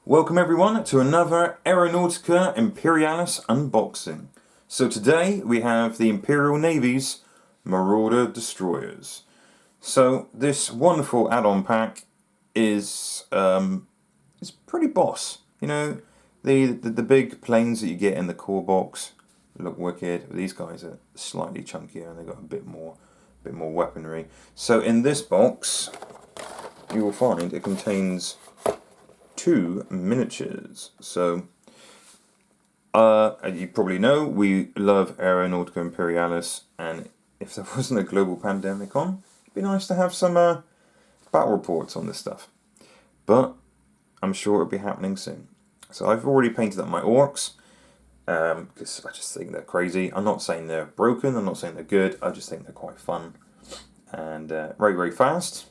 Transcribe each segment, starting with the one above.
Welcome everyone to another Aeronautica Imperialis unboxing. So today we have the Imperial Navy's Marauder destroyers. So this wonderful add-on pack is pretty boss. You know, the big planes that you get in the core box look wicked. These guys are slightly chunkier and they've got a bit more weaponry. So in this box you will find it contains 2 miniatures. So, as you probably know, we love Aeronautica Imperialis, and if there wasn't a global pandemic on, it'd be nice to have some battle reports on this stuff. But I'm sure it'll be happening soon. So I've already painted up my orcs, because I just think they're crazy. I'm not saying they're broken, I'm not saying they're good, I just think they're quite fun. And very, very fast.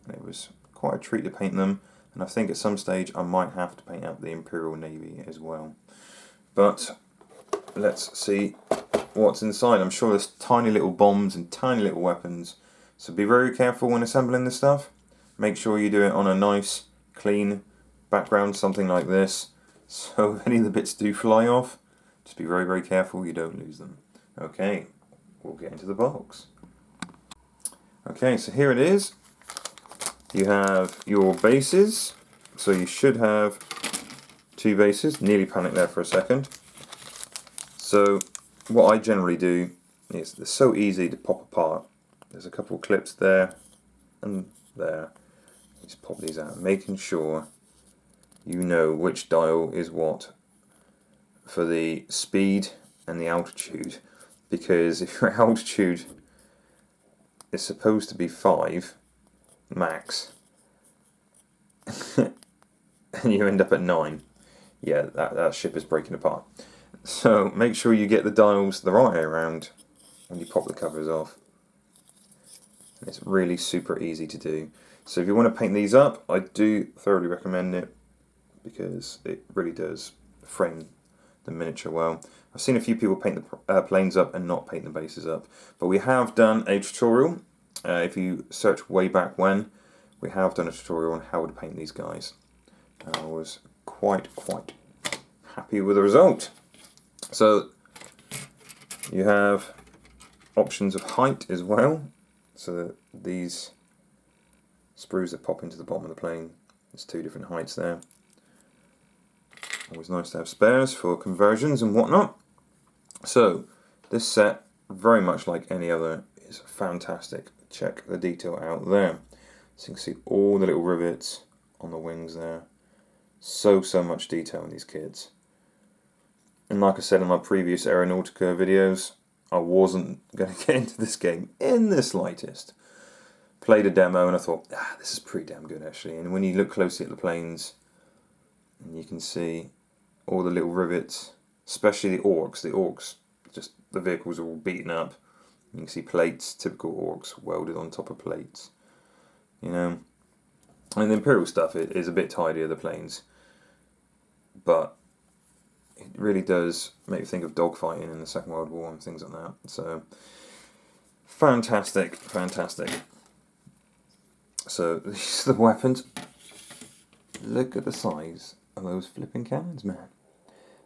And it was quite a treat to paint them. And I think at some stage I might have to paint out the Imperial Navy as well. But let's see what's inside. I'm sure there's tiny little bombs and tiny little weapons. So be very careful when assembling this stuff. Make sure you do it on a nice, clean background, something like this. So if any of the bits do fly off, just be very, very careful you don't lose them. Okay, we'll get into the box. Okay, so here it is. You have your bases, so you should have 2 bases. Nearly panicked there for a second. So what I generally do is they're so easy to pop apart. There's a couple of clips there and there. Just pop these out, making sure you know which dial is what for the speed and the altitude. Because if your altitude is supposed to be 5 max and you end up at 9, yeah, that ship is breaking apart. So make sure you get the dials the right way around when you pop the covers off. It's really super easy to do. So if you want to paint these up, I do thoroughly recommend it because it really does frame the miniature well. I've seen a few people paint the planes up and not paint the bases up, but we have done a tutorial. If you search way back when, we have done a tutorial on how to paint these guys. I was quite happy with the result. So you have options of height as well. So these sprues that pop into the bottom of the plane, there's 2 different heights there. Always nice to have spares for conversions and whatnot. So this set, very much like any other, is fantastic. Check the detail out there. So you can see all the little rivets on the wings there. So much detail in these kits. And like I said in my previous Aeronautica videos, I wasn't going to get into this game in the slightest. Played a demo and I thought, this is pretty damn good actually. And when you look closely at the planes, and you can see all the little rivets, especially the orcs, just the vehicles are all beaten up. You can see plates, typical orcs, welded on top of plates. You know, and the Imperial stuff is a bit tidier, the planes, but it really does make you think of dogfighting in the Second World War and things like that. So fantastic. So these are the weapons. Look at the size of those flipping cannons, man.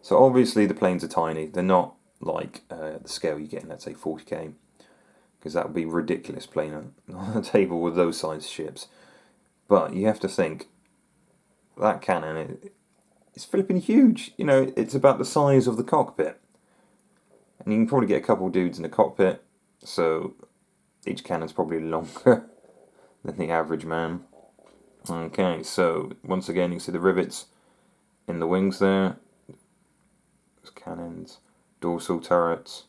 So obviously the planes are tiny. They're not like the scale you get in, let's say, 40k. Because that would be ridiculous playing on a table with those size ships. But you have to think, that cannon is flipping huge. You know, it's about the size of the cockpit. And you can probably get a couple of dudes in the cockpit, so each cannon's probably longer than the average man. Okay, so once again you can see the rivets in the wings there. There's cannons, dorsal turrets.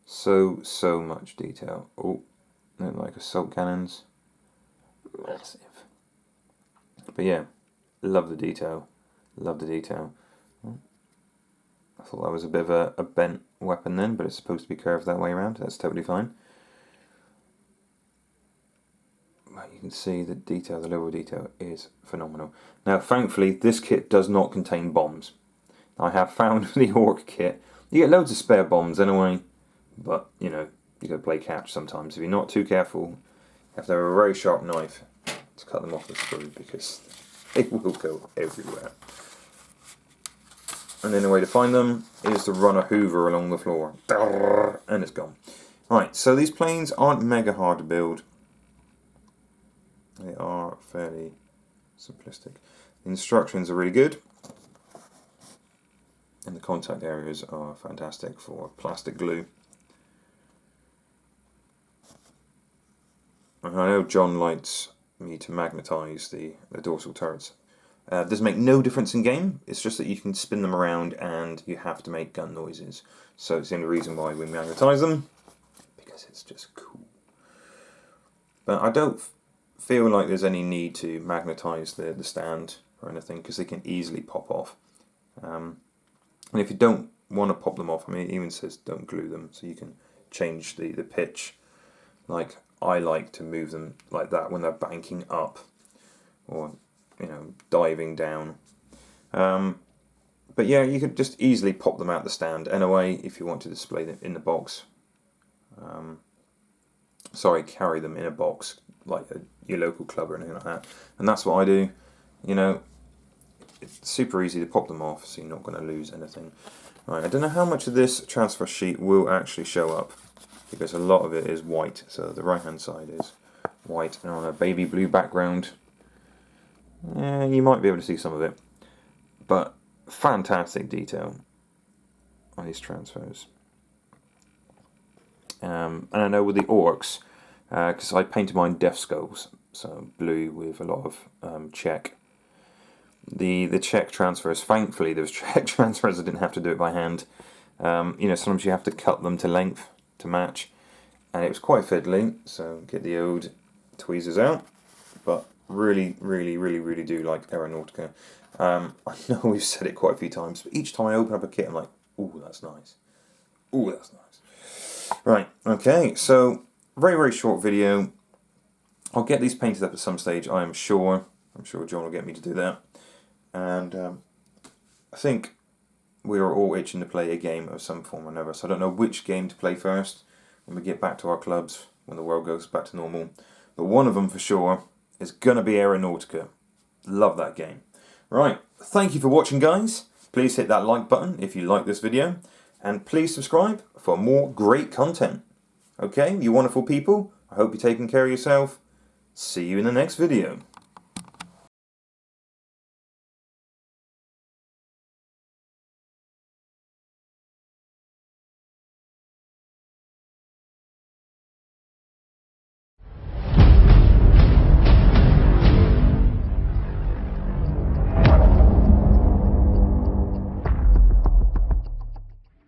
So much detail. Oh, they're like assault cannons. Massive. But yeah, love the detail. Love the detail. I thought that was a bit of a bent weapon then, but it's supposed to be curved that way around. That's totally fine. But you can see the detail, the level of detail is phenomenal. Now, thankfully, this kit does not contain bombs. I have found the Orc kit. You get loads of spare bombs anyway. But, you know, you got to play catch sometimes. If you're not too careful, you have to have a very sharp knife to cut them off the screw because They will go everywhere. And then the way to find them is to run a hoover along the floor. And it's gone. Right, so these planes aren't mega hard to build. They are fairly simplistic. The instructions are really good. And the contact areas are fantastic for plastic glue. And I know John likes me to magnetise the dorsal turrets. Doesn't make no difference in game, it's just that you can spin them around and you have to make gun noises. So it's the only reason why we magnetise them, because it's just cool. But I don't feel like there's any need to magnetise the stand or anything, because they can easily pop off. And if you don't want to pop them off, I mean, it even says don't glue them, so you can change the pitch. Like, I like to move them like that when they're banking up, or, you know, diving down. But yeah, you could just easily pop them out the stand anyway if you want to display them in the box. Carry them in a box, like your local club or anything like that. And that's what I do. You know, it's super easy to pop them off, so you're not going to lose anything. Right, I don't know how much of this transfer sheet will actually show up, because a lot of it is white. So the right hand side is white and on a baby blue background. Yeah, you might be able to see some of it, but fantastic detail on these transfers. And I know with the orcs, because I painted mine death skulls, so blue with a lot of Czech. The Czech transfers, thankfully there was Czech transfers, I didn't have to do it by hand. You know, sometimes you have to cut them to length to match, and it was quite fiddly, so get the old tweezers out. But really do like Aeronautica. I know we've said it quite a few times, but each time I open up a kit I'm like, ooh, that's nice. Ooh, that's nice. Right, okay, so very short video. I'll get these painted up at some stage, I am sure. I'm sure John will get me to do that. And I think we are all itching to play a game of some form or another, so I don't know which game to play first when we get back to our clubs, when the world goes back to normal. But one of them for sure is going to be Aeronautica. Love that game. Right, thank you for watching, guys. Please hit that like button if you like this video, and please subscribe for more great content. Okay, you wonderful people, I hope you're taking care of yourself. See you in the next video.